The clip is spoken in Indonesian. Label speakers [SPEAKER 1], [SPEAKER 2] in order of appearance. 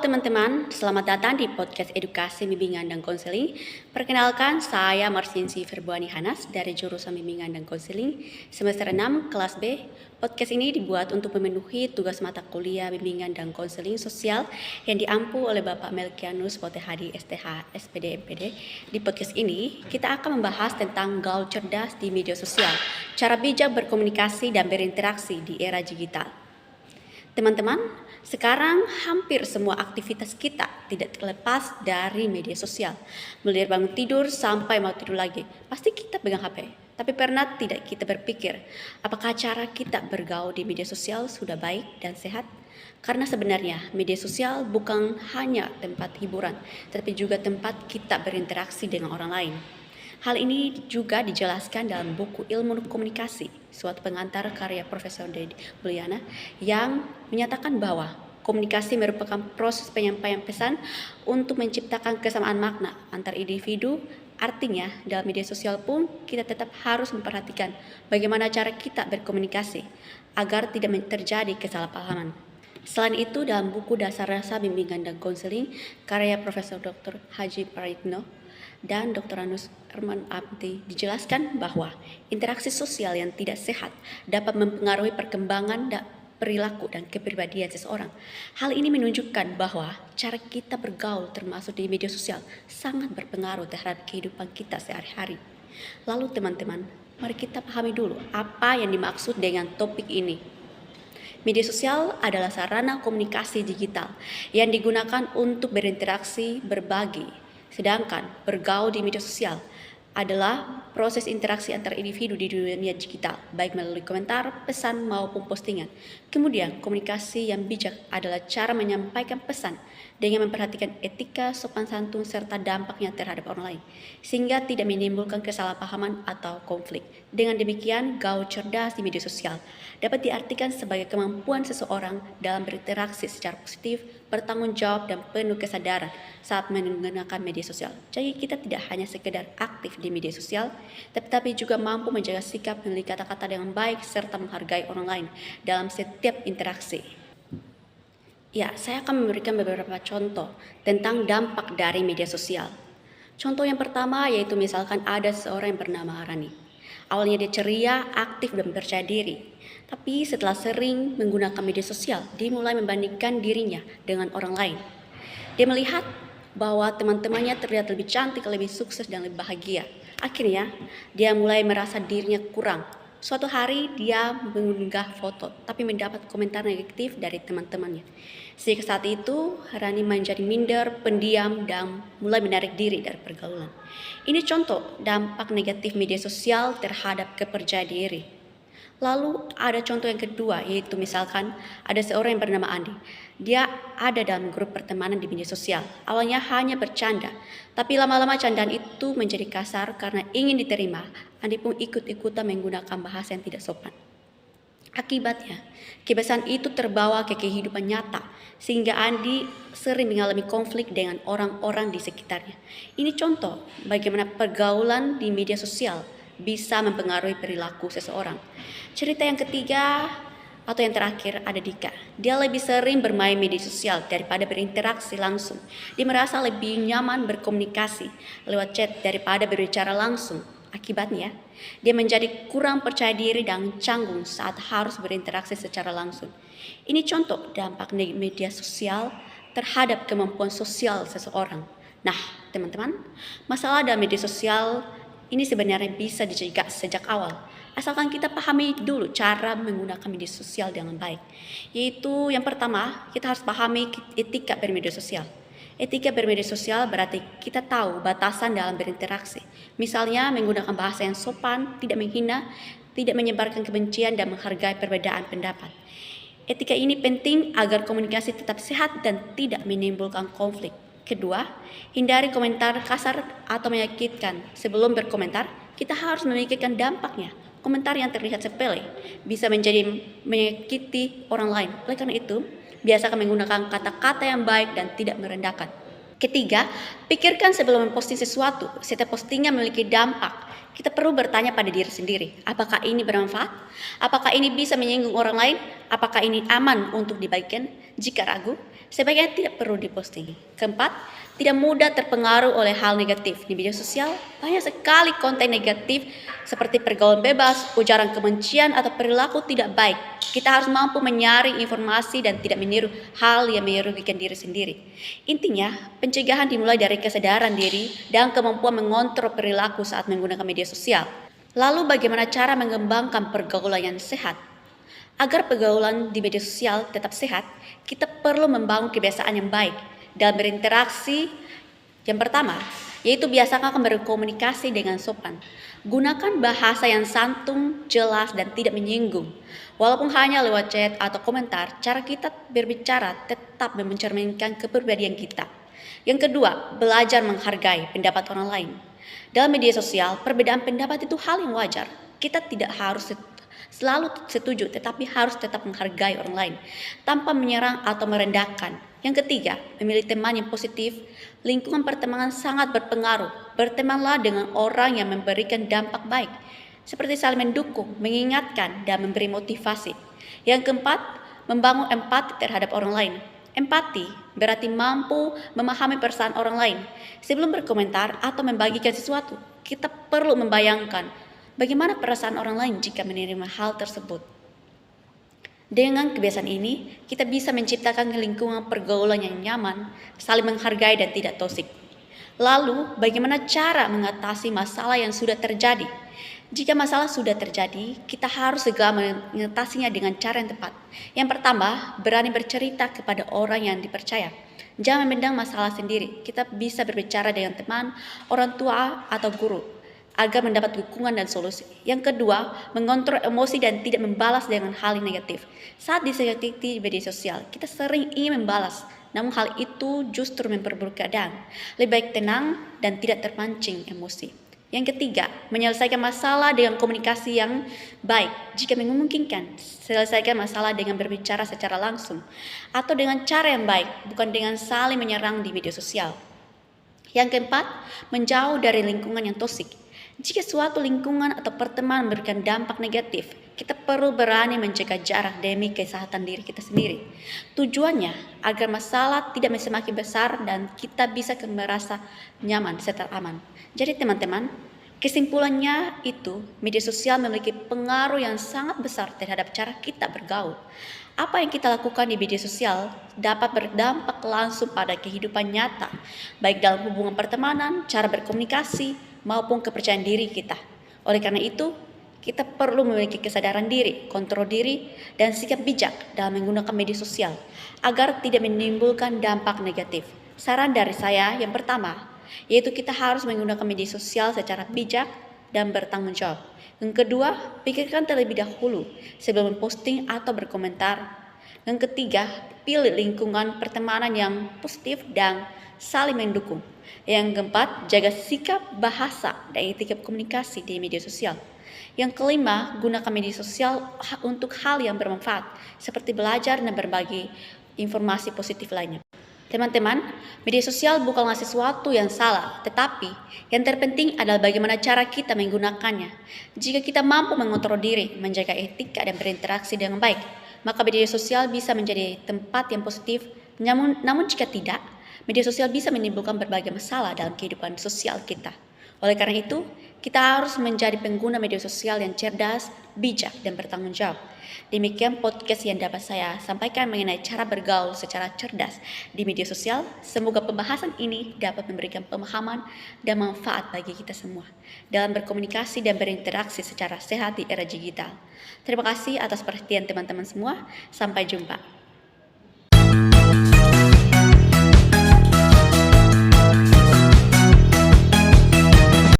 [SPEAKER 1] teman-teman, selamat datang di podcast Edukasi Bimbingan dan Konseling. Perkenalkan, saya Marsinsi Firbuani Hanas dari jurusan Bimbingan dan Konseling semester 6 kelas B. Podcast ini dibuat untuk memenuhi tugas mata kuliah Bimbingan dan Konseling Sosial yang diampu oleh Bapak Melkianus Potehadi STH SPD MPD. Di podcast ini, kita akan membahas tentang gaul cerdas di media sosial, cara bijak berkomunikasi dan berinteraksi di era digital. Teman-teman, sekarang hampir semua aktivitas kita tidak terlepas dari media sosial. Mulai dari bangun tidur sampai mau tidur lagi, pasti kita pegang HP. Tapi pernah tidak kita berpikir, apakah cara kita bergaul di media sosial sudah baik dan sehat? Karena sebenarnya media sosial bukan hanya tempat hiburan, tapi juga tempat kita berinteraksi dengan orang lain. Hal ini juga dijelaskan dalam buku Ilmu Komunikasi, suatu pengantar karya Profesor Dedi Mulyana yang menyatakan bahwa komunikasi merupakan proses penyampaian pesan untuk menciptakan kesamaan makna antar individu. Artinya, dalam media sosial pun kita tetap harus memperhatikan bagaimana cara kita berkomunikasi agar tidak terjadi kesalahpahaman. Selain itu, dalam buku Dasar Rasa Bimbingan dan Konseling karya Profesor Dr. Haji Praitno dan Dr. Anus Herman Abdi dijelaskan bahwa interaksi sosial yang tidak sehat dapat mempengaruhi perkembangan perilaku dan kepribadian seseorang. Hal ini menunjukkan bahwa cara kita bergaul termasuk di media sosial sangat berpengaruh terhadap kehidupan kita sehari-hari. Lalu teman-teman, mari kita pahami dulu apa yang dimaksud dengan topik ini. Media sosial adalah sarana komunikasi digital yang digunakan untuk berinteraksi, berbagi. Sedangkan bergaul di media sosial adalah proses interaksi antar individu di dunia digital, baik melalui komentar, pesan, maupun postingan. Kemudian, komunikasi yang bijak adalah cara menyampaikan pesan dengan memperhatikan etika, sopan santun, serta dampaknya terhadap orang lain, sehingga tidak menimbulkan kesalahpahaman atau konflik. Dengan demikian, gaul cerdas di media sosial dapat diartikan sebagai kemampuan seseorang dalam berinteraksi secara positif, bertanggung jawab, dan penuh kesadaran saat menggunakan media sosial. Jadi kita tidak hanya sekedar aktif di media sosial, tetapi juga mampu menjaga sikap, memilih kata-kata dengan baik, serta menghargai orang lain dalam setiap interaksi. Ya, saya akan memberikan beberapa contoh tentang dampak dari media sosial. Contoh yang pertama yaitu misalkan ada seorang yang bernama Arani. Awalnya dia ceria, aktif, dan percaya diri. Tapi setelah sering menggunakan media sosial, dia mulai membandingkan dirinya dengan orang lain. Dia melihat bahwa teman-temannya terlihat lebih cantik, lebih sukses, dan lebih bahagia. Akhirnya, dia mulai merasa dirinya kurang. Suatu hari dia mengunggah foto, tapi mendapat komentar negatif dari teman-temannya. Sejak saat itu, Rani menjadi minder, pendiam, dan mulai menarik diri dari pergaulan. Ini contoh dampak negatif media sosial terhadap kepercayaan diri. Lalu ada contoh yang kedua, yaitu misalkan ada seorang yang bernama Andi. Dia ada dalam grup pertemanan di media sosial. Awalnya hanya bercanda, tapi lama-lama candaan itu menjadi kasar karena ingin diterima. Andi pun ikut-ikutan menggunakan bahasa yang tidak sopan. Akibatnya, kebiasaan itu terbawa ke kehidupan nyata, sehingga Andi sering mengalami konflik dengan orang-orang di sekitarnya. Ini contoh bagaimana pergaulan di media sosial bisa mempengaruhi perilaku seseorang. Cerita yang ketiga atau yang terakhir ada Dika. Dia lebih sering bermain media sosial daripada berinteraksi langsung. Dia merasa lebih nyaman berkomunikasi lewat chat daripada berbicara langsung. Akibatnya, dia menjadi kurang percaya diri dan canggung saat harus berinteraksi secara langsung. Ini contoh dampak media sosial terhadap kemampuan sosial seseorang. Nah, teman-teman, masalah dalam media sosial ini sebenarnya bisa dicegah sejak awal, asalkan kita pahami dulu cara menggunakan media sosial dengan baik. Yaitu yang pertama, kita harus pahami etika bermedia sosial. Etika bermedia sosial berarti kita tahu batasan dalam berinteraksi. Misalnya menggunakan bahasa yang sopan, tidak menghina, tidak menyebarkan kebencian, dan menghargai perbedaan pendapat. Etika ini penting agar komunikasi tetap sehat dan tidak menimbulkan konflik. Kedua, hindari komentar kasar atau menyakitkan. Sebelum berkomentar, kita harus memikirkan dampaknya. Komentar yang terlihat sepele bisa menjadi menyakiti orang lain. Oleh karena itu, biasakan menggunakan kata-kata yang baik dan tidak merendahkan. Ketiga, pikirkan sebelum memposting sesuatu. Setiap postingan memiliki dampak. Kita perlu bertanya pada diri sendiri, apakah ini bermanfaat? Apakah ini bisa menyinggung orang lain? Apakah ini aman untuk dibagikan? Jika ragu, sebaiknya tidak perlu diposting. Keempat, tidak mudah terpengaruh oleh hal negatif. Di media sosial banyak sekali konten negatif seperti pergaulan bebas, ujaran kebencian, atau perilaku tidak baik. Kita harus mampu menyaring informasi dan tidak meniru hal yang merugikan diri sendiri. Intinya, pencegahan dimulai dari kesadaran diri dan kemampuan mengontrol perilaku saat menggunakan media sosial. Lalu bagaimana cara mengembangkan pergaulan yang sehat? Agar pergaulan di media sosial tetap sehat, kita perlu membangun kebiasaan yang baik dalam berinteraksi. Yang pertama, yaitu biasakan berkomunikasi dengan sopan. Gunakan bahasa yang santun, jelas, dan tidak menyinggung. Walaupun hanya lewat chat atau komentar, cara kita berbicara tetap mencerminkan kepribadian kita. Yang kedua, belajar menghargai pendapat orang lain. Dalam media sosial, perbedaan pendapat itu hal yang wajar. Kita tidak harus selalu setuju, tetapi harus tetap menghargai orang lain tanpa menyerang atau merendahkan. Yang ketiga, memilih teman yang positif. Lingkungan pertemanan sangat berpengaruh. Bertemanlah dengan orang yang memberikan dampak baik, seperti saling mendukung, mengingatkan, dan memberi motivasi. Yang keempat, membangun empati terhadap orang lain. Empati berarti mampu memahami perasaan orang lain. Sebelum berkomentar atau membagikan sesuatu, kita perlu membayangkan bagaimana perasaan orang lain jika menerima hal tersebut. Dengan kebiasaan ini, kita bisa menciptakan lingkungan pergaulan yang nyaman, saling menghargai dan tidak toksik. Lalu, bagaimana cara mengatasi masalah yang sudah terjadi? Jika masalah sudah terjadi, kita harus segera mengatasinya dengan cara yang tepat. Yang pertama, berani bercerita kepada orang yang dipercaya. Jangan memendam masalah sendiri. Kita bisa berbicara dengan teman, orang tua, atau guru agar mendapat dukungan dan solusi. Yang kedua, mengontrol emosi dan tidak membalas dengan hal yang negatif. Saat disakiti di media sosial, kita sering ingin membalas, namun hal itu justru memperburuk keadaan. Lebih baik tenang dan tidak terpancing emosi. Yang ketiga, menyelesaikan masalah dengan komunikasi yang baik. Jika memungkinkan, selesaikan masalah dengan berbicara secara langsung atau dengan cara yang baik, bukan dengan saling menyerang di media sosial. Yang keempat, menjauh dari lingkungan yang toksik. Jika suatu lingkungan atau pertemanan memberikan dampak negatif, kita perlu berani menjaga jarak demi kesehatan diri kita sendiri. Tujuannya agar masalah tidak semakin besar dan kita bisa merasa nyaman serta aman. Jadi teman-teman, kesimpulannya itu media sosial memiliki pengaruh yang sangat besar terhadap cara kita bergaul. Apa yang kita lakukan di media sosial dapat berdampak langsung pada kehidupan nyata, baik dalam hubungan pertemanan, cara berkomunikasi, maupun kepercayaan diri kita. Oleh karena itu, kita perlu memiliki kesadaran diri, kontrol diri, dan sikap bijak dalam menggunakan media sosial agar tidak menimbulkan dampak negatif. Saran dari saya yang pertama, yaitu kita harus menggunakan media sosial secara bijak dan bertanggung jawab. Yang kedua, pikirkan terlebih dahulu sebelum posting atau berkomentar. Yang ketiga, pilih lingkungan pertemanan yang positif dan saling mendukung. Yang keempat, jaga sikap, bahasa, dan etika komunikasi di media sosial. Yang kelima, gunakan media sosial untuk hal yang bermanfaat, seperti belajar dan berbagi informasi positif lainnya. Teman-teman, media sosial bukanlah sesuatu yang salah, tetapi yang terpenting adalah bagaimana cara kita menggunakannya. Jika kita mampu mengontrol diri, menjaga etika, dan berinteraksi dengan baik, maka media sosial bisa menjadi tempat yang positif. Namun jika tidak, media sosial bisa menimbulkan berbagai masalah dalam kehidupan sosial kita. Oleh karena itu, kita harus menjadi pengguna media sosial yang cerdas, bijak, dan bertanggung jawab. Demikian podcast yang dapat saya sampaikan mengenai cara bergaul secara cerdas di media sosial. Semoga pembahasan ini dapat memberikan pemahaman dan manfaat bagi kita semua dalam berkomunikasi dan berinteraksi secara sehat di era digital. Terima kasih atas perhatian teman-teman semua. Sampai jumpa.